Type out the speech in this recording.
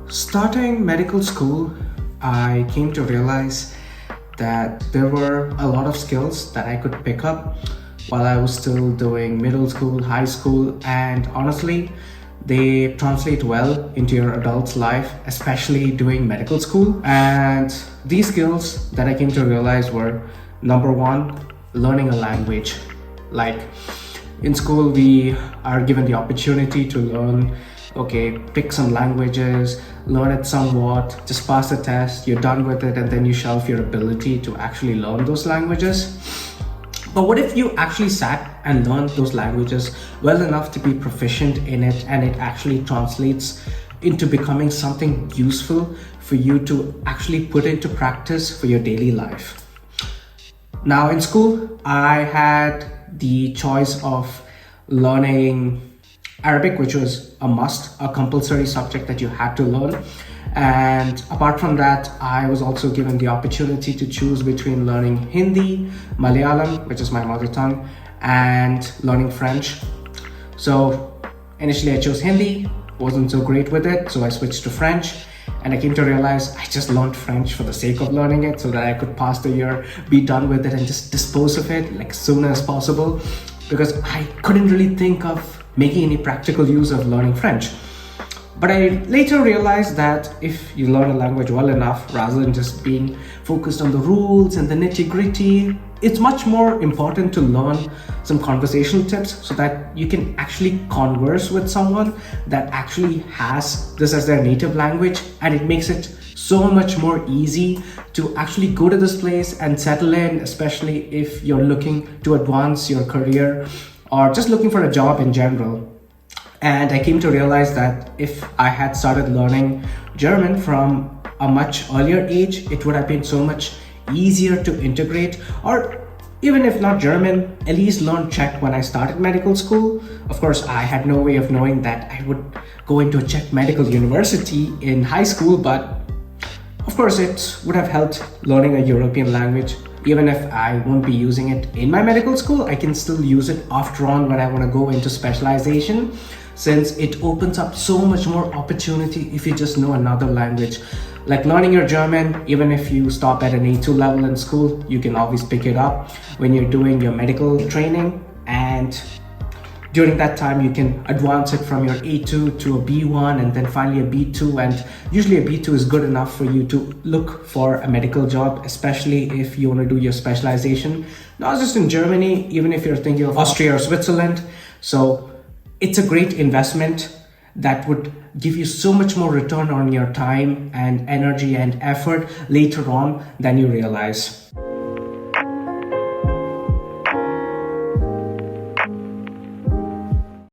Starting medical school, I came to realize that there were a lot of skills that I could pick up while I was still doing middle school, high school, and honestly, they translate well into your adult life, especially doing medical school. And these skills that I came to realize were number one, learning a language. Like in school, we are given the opportunity to learn, okay, pick some languages, learn it somewhat, just pass the test, you're done with it, and then you shelf your ability to actually learn those languages. But what if you actually sat and learned those languages well enough to be proficient in it, and it actually translates into becoming something useful for you to actually put into practice for your daily life? Now, in school, I had the choice of learning Arabic, which was a must, a compulsory subject that you had to learn. And apart from that, I was also given the opportunity to choose between learning Hindi, Malayalam, which is my mother tongue, and learning French. So initially I chose Hindi, wasn't so great with it, so I switched to French. And I came to realize I just learned French for the sake of learning it so that I could pass the year, be done with it, and just dispose of it like soon as possible, because I couldn't really think of making any practical use of learning French. But I later realized that if you learn a language well enough, rather than just being focused on the rules and the nitty-gritty, it's much more important to learn some conversational tips so that you can actually converse with someone that actually has this as their native language, and it makes it so much more easy to actually go to this place and settle in, especially if you're looking to advance your career or just looking for a job in general. And I came to realize that if I had started learning German from a much earlier age, it would have been so much easier to integrate, or even if not German, at least learn Czech when I started medical school. Of course, I had no way of knowing that I would go into a Czech medical university in high school, but of course it would have helped learning a European language. Even if I won't be using it in my medical school, I can still use it after on when I want to go into specialization, since it opens up so much more opportunity if you just know another language. Like learning your German, even if you stop at an A2 level in school, you can always pick it up when you're doing your medical training, and during that time you can advance it from your A2 to a B1 and then finally a B2, and usually a B2 is good enough for you to look for a medical job, especially if you want to do your specialization, not just in Germany, even if you're thinking of Austria or Switzerland. So it's a great investment that would give you so much more return on your time and energy and effort later on than you realize.